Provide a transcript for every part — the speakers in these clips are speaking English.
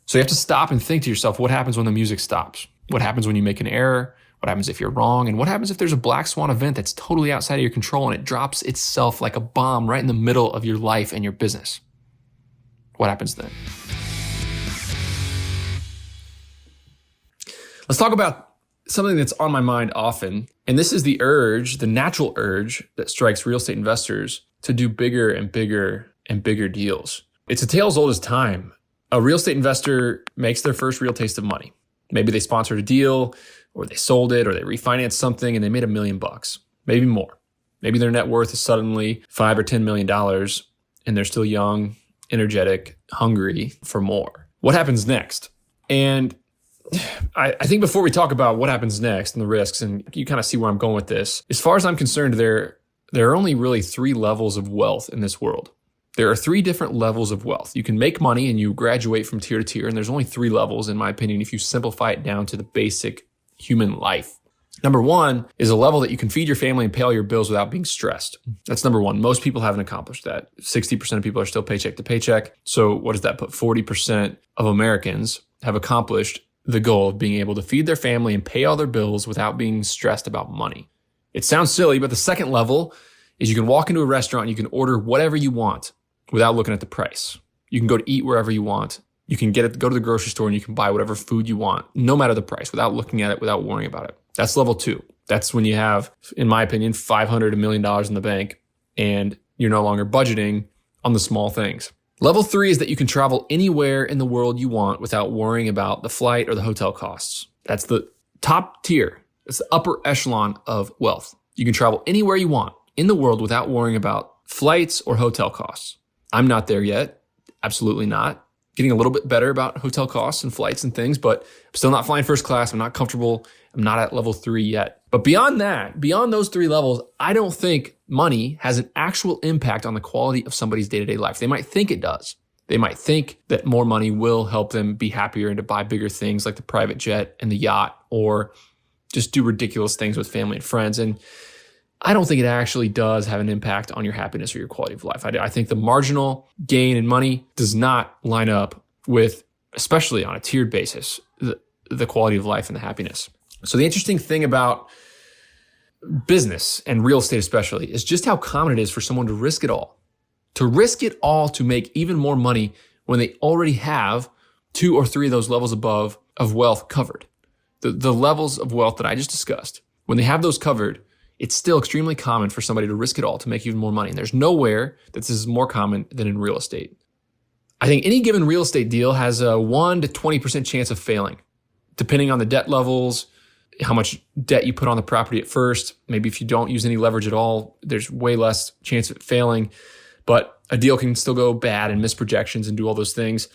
So you have to stop and think to yourself, what happens when the music stops? What happens when you make an error? What happens if you're wrong? And what happens if there's a black swan event that's totally outside of your control and it drops itself like a bomb right in the middle of your life and your business? What happens then? Let's talk about something that's on my mind often. And this is the urge, the natural urge that strikes real estate investors to do bigger and bigger and bigger deals. It's a tale as old as time. A real estate investor makes their first real taste of money. Maybe they sponsored a deal, or they sold it, or they refinanced something and they made $1 million, maybe more. Maybe their net worth is suddenly $5 or $10 million and they're still young, energetic, hungry for more. What happens next? And I think before we talk about what happens next and the risks, and you kind of see where I'm going with this, as far as I'm concerned, there are only really 3 levels of wealth in this world. There are 3 different levels of wealth. You can make money and you graduate from tier to tier, and there's only 3 levels, in my opinion, if you simplify it down to the basic human life. Number 1 is a level that you can feed your family and pay all your bills without being stressed. That's number 1. Most people haven't accomplished that. 60% of people are still paycheck to paycheck. So what does that put? 40% of Americans have accomplished the goal of being able to feed their family and pay all their bills without being stressed about money. It sounds silly, but the second level is you can walk into a restaurant and you can order whatever you want without looking at the price. You can go to eat wherever you want. You can go to the grocery store and you can buy whatever food you want, no matter the price, without looking at it, without worrying about it. That's level 2. That's when you have, in my opinion, $500, $1 million in the bank and you're no longer budgeting on the small things. Level 3 is that you can travel anywhere in the world you want without worrying about the flight or the hotel costs. That's the top tier. It's the upper echelon of wealth. You can travel anywhere you want in the world without worrying about flights or hotel costs. I'm not there yet. Absolutely not. Getting a little bit better about hotel costs and flights and things, but I'm still not flying first class. I'm not comfortable. I'm not at level 3 yet. But beyond that, beyond those 3 levels, I don't think money has an actual impact on the quality of somebody's day-to-day life. They might think it does. They might think that more money will help them be happier and to buy bigger things like the private jet and the yacht, or just do ridiculous things with family and friends. And I don't think it actually does have an impact on your happiness or your quality of life. I think the marginal gain in money does not line up with, especially on a tiered basis, the quality of life and the happiness. So the interesting thing about business and real estate especially is just how common it is for someone to risk it all. To risk it all to make even more money when they already have 2 or 3 of those levels above of wealth covered. The levels of wealth that I just discussed, when they have those covered, it's still extremely common for somebody to risk it all to make even more money. And there's nowhere that this is more common than in real estate. I think any given real estate deal has a 1 to 20% chance of failing, depending on the debt levels, how much debt you put on the property at first. Maybe if you don't use any leverage at all, there's way less chance of it failing. But a deal can still go bad and miss projections and do all those things.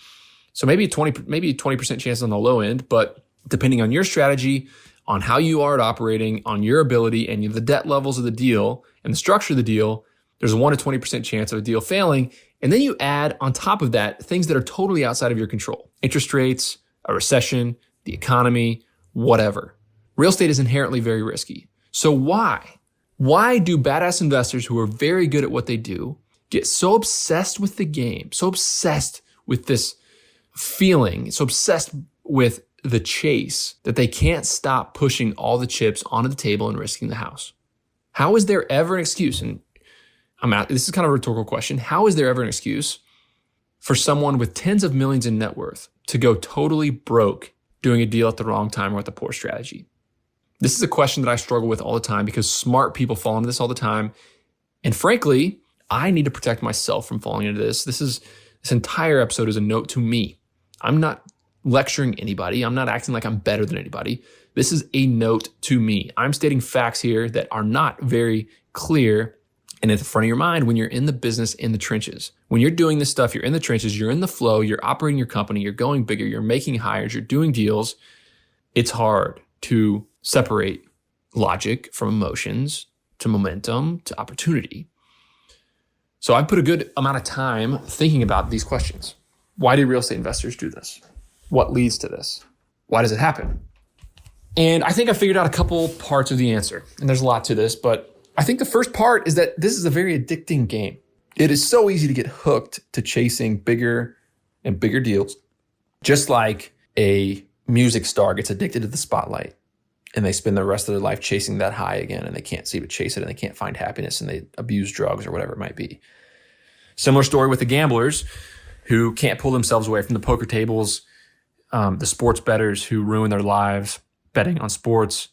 So maybe 20% chance on the low end, but depending on your strategy, on how you are at operating, on your ability and the debt levels of the deal and the structure of the deal, there's a 1 to 20% chance of a deal failing. And then you add on top of that things that are totally outside of your control. Interest rates, a recession, the economy, whatever. Real estate is inherently very risky. So why? Why do badass investors who are very good at what they do get so obsessed with the game, so obsessed with this feeling, so obsessed with the chase that they can't stop pushing all the chips onto the table and risking the house? How is there ever an excuse? And this is kind of a rhetorical question. How is there ever an excuse for someone with tens of millions in net worth to go totally broke doing a deal at the wrong time or with a poor strategy? This is a question that I struggle with all the time because smart people fall into this all the time. And frankly, I need to protect myself from falling into this. This entire episode is a note to me. I'm not lecturing anybody. I'm not acting like I'm better than anybody. This is a note to me. I'm stating facts here that are not very clear and at the front of your mind when you're in the business, in the trenches. When you're doing this stuff, you're in the trenches, you're in the flow, you're operating your company, you're going bigger, you're making hires, you're doing deals. It's hard to separate logic from emotions, to momentum, to opportunity. So I put a good amount of time thinking about these questions. Why do real estate investors do this? What leads to this? Why does it happen? And I think I figured out a couple parts of the answer. And there's a lot to this, but I think the first part is that this is a very addicting game. It is so easy to get hooked to chasing bigger and bigger deals Just like a music star gets addicted to the spotlight and they spend the rest of their life chasing that high again, and they can't seem to chase it, and they can't find happiness, and they abuse drugs or whatever it might be. Similar story with the gamblers who can't pull themselves away from the poker tables, the sports bettors who ruin their lives betting on sports.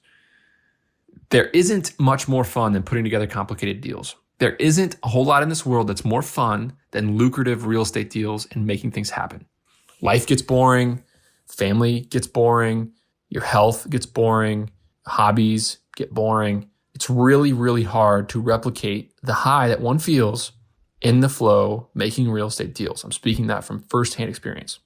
There isn't much more fun than putting together complicated deals. There isn't a whole lot in this world that's more fun than lucrative real estate deals and making things happen. Life gets boring, family gets boring, your health gets boring, hobbies get boring. It's really, really hard to replicate the high that one feels in the flow making real estate deals. I'm speaking that from firsthand experience.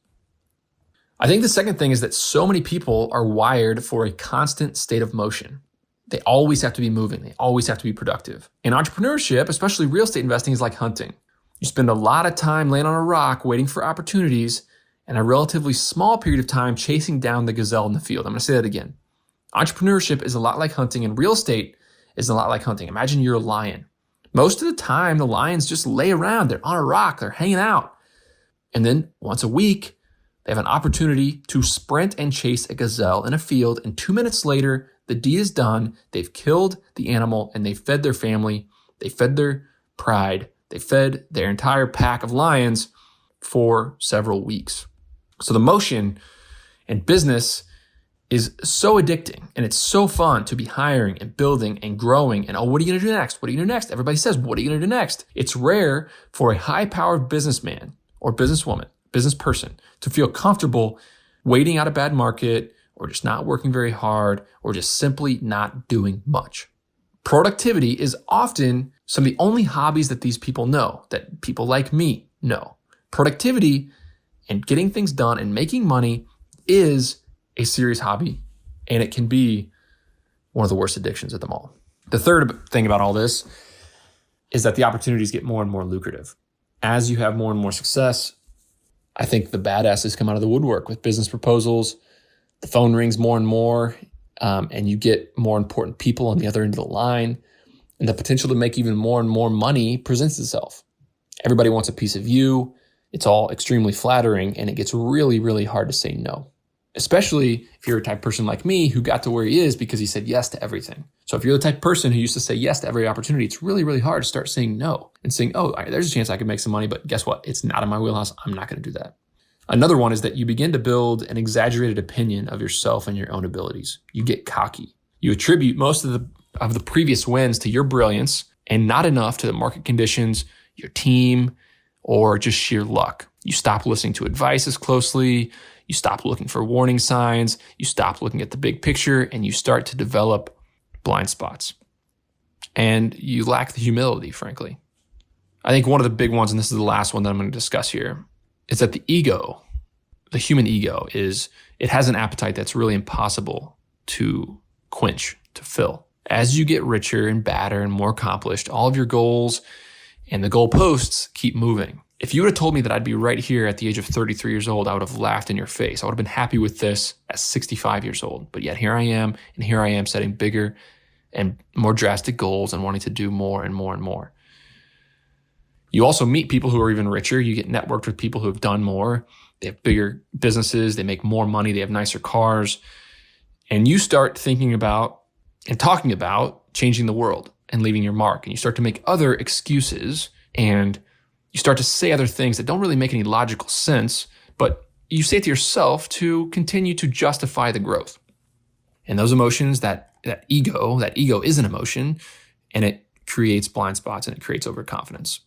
I think the second thing is that so many people are wired for a constant state of motion. They always have to be moving. They always have to be productive. And entrepreneurship, especially real estate investing, is like hunting. You spend a lot of time laying on a rock waiting for opportunities and a relatively small period of time chasing down the gazelle in the field. I'm going to say that again. Entrepreneurship is a lot like hunting, and real estate is a lot like hunting. Imagine you're a lion. Most of the time, the lions just lay around. They're on a rock. They're hanging out. And then once a week, they have an opportunity to sprint and chase a gazelle in a field. And 2 minutes later, the deed is done. They've killed the animal and they fed their family. They fed their pride. They fed their entire pack of lions for several weeks. So the motion and business is so addicting, and it's so fun to be hiring and building and growing. And what are you going to do next? What are you going to do next? Everybody says, what are you going to do next? It's rare for a high-powered businessman or businesswoman, business person, to feel comfortable waiting out a bad market or just not working very hard or just simply not doing much. Productivity is often some of the only hobbies that these people know, that people like me know. Productivity and getting things done and making money is a serious hobby, and it can be one of the worst addictions of them all. The third thing about all this is that the opportunities get more and more lucrative. As you have more and more success, I think the badasses come out of the woodwork with business proposals. The phone rings more and more, and you get more important people on the other end of the line, and the potential to make even more and more money presents itself. Everybody wants a piece of you. It's all extremely flattering, and it gets really, really hard to say no, especially if you're a type of person like me who got to where he is because he said yes to everything. So if you're the type of person who used to say yes to every opportunity, it's really, really hard to start saying no and saying, oh, all right, there's a chance I can make some money, but guess what? It's not in my wheelhouse. I'm not going to do that. Another one is that you begin to build an exaggerated opinion of yourself and your own abilities. You get cocky. You attribute most of the previous wins to your brilliance and not enough to the market conditions, your team, or just sheer luck. You stop listening to advice as closely. You stop looking for warning signs. You stop looking at the big picture, and you start to develop blind spots. And you lack the humility, frankly. I think one of the big ones, and this is the last one that I'm going to discuss here, is that the ego, the human ego, it has an appetite that's really impossible to quench, to fill. As you get richer and badder and more accomplished, all of your goals and the goalposts keep moving. If you would have told me that I'd be right here at the age of 33 years old, I would have laughed in your face. I would have been happy with this at 65 years old. But yet here I am setting bigger and more drastic goals and wanting to do more and more and more. You also meet people who are even richer. You get networked with people who have done more. They have bigger businesses. They make more money. They have nicer cars. And you start thinking about and talking about changing the world and leaving your mark. And you start to make other excuses, and you start to say other things that don't really make any logical sense, but you say it to yourself to continue to justify the growth. And those emotions, that ego is an emotion, and it creates blind spots and it creates overconfidence.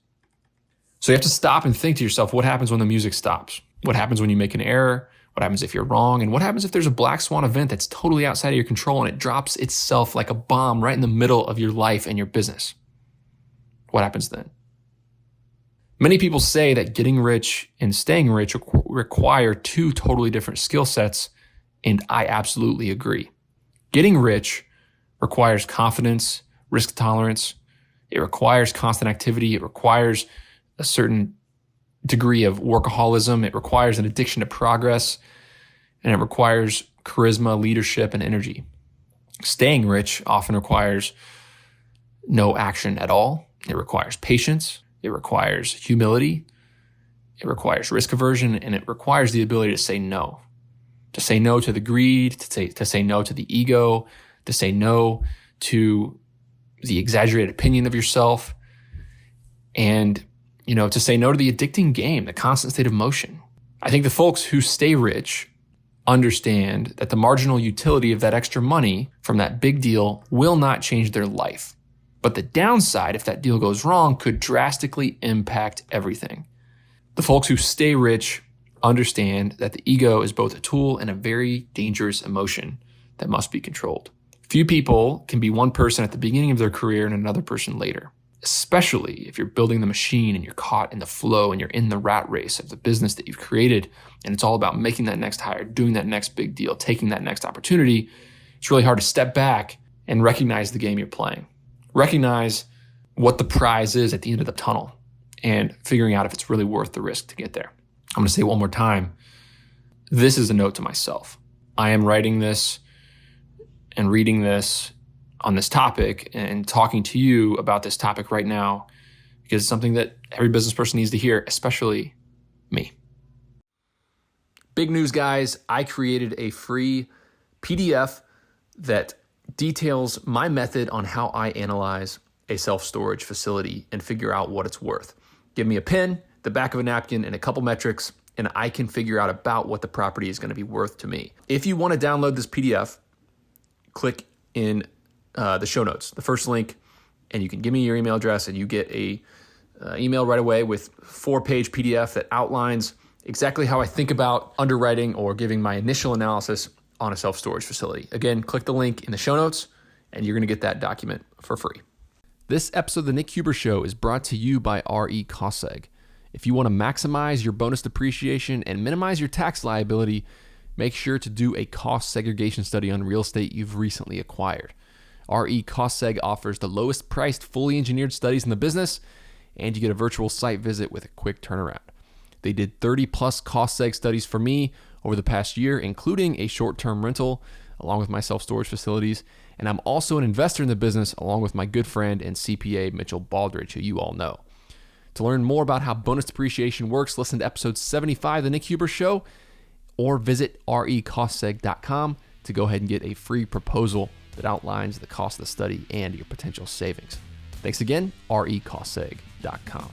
So you have to stop and think to yourself, what happens when the music stops? What happens when you make an error? What happens if you're wrong? And what happens if there's a black swan event that's totally outside of your control and it drops itself like a bomb right in the middle of your life and your business? What happens then? Many people say that getting rich and staying rich require two totally different skill sets, and I absolutely agree. Getting rich requires confidence, risk tolerance. It requires constant activity. It requires a certain degree of workaholism. It requires an addiction to progress, and it requires charisma, leadership, and energy. Staying rich often requires no action at all. It requires patience. It requires humility. It requires risk aversion, and it requires the ability to say no. To say no to the greed, to say no to the ego, to say no to the exaggerated opinion of yourself, and, to say no to the addicting game, the constant state of motion. I think the folks who stay rich understand that the marginal utility of that extra money from that big deal will not change their life. But the downside, if that deal goes wrong, could drastically impact everything. The folks who stay rich understand that the ego is both a tool and a very dangerous emotion that must be controlled. Few people can be one person at the beginning of their career and another person later, especially if you're building the machine and you're caught in the flow and you're in the rat race of the business that you've created, and it's all about making that next hire, doing that next big deal, taking that next opportunity. It's really hard to step back and recognize the game you're playing. Recognize what the prize is at the end of the tunnel and figuring out if it's really worth the risk to get there. I'm going to say it one more time. This is a note to myself. I am writing this and reading this on this topic and talking to you about this topic right now because it's something that every business person needs to hear, especially me. Big news, guys. I created a free PDF that details my method on how I analyze a self-storage facility and figure out what it's worth. Give me a pen, the back of a napkin, and a couple metrics, and I can figure out about what the property is going to be worth to me. If you want to download this PDF, click in the show notes, the first link, and you can give me your email address, and you get a email right away with 4-page PDF that outlines exactly how I think about underwriting or giving my initial analysis on a self-storage facility. Again, click the link in the show notes, and you're going to get that document for free. This episode of The Nick Huber Show is brought to you by RE CostSeg. If you want to maximize your bonus depreciation and minimize your tax liability, make sure to do a cost segregation study on real estate you've recently acquired. RE CostSeg offers the lowest priced, fully engineered studies in the business, and you get a virtual site visit with a quick turnaround. They did 30 plus cost seg studies for me over the past year, including a short-term rental, along with my self-storage facilities. And I'm also an investor in the business, along with my good friend and CPA, Mitchell Baldridge, who you all know. To learn more about how bonus depreciation works, listen to episode 75 of The Nick Huber Show, or visit recostseg.com to go ahead and get a free proposal that outlines the cost of the study and your potential savings. Thanks again, recostseg.com.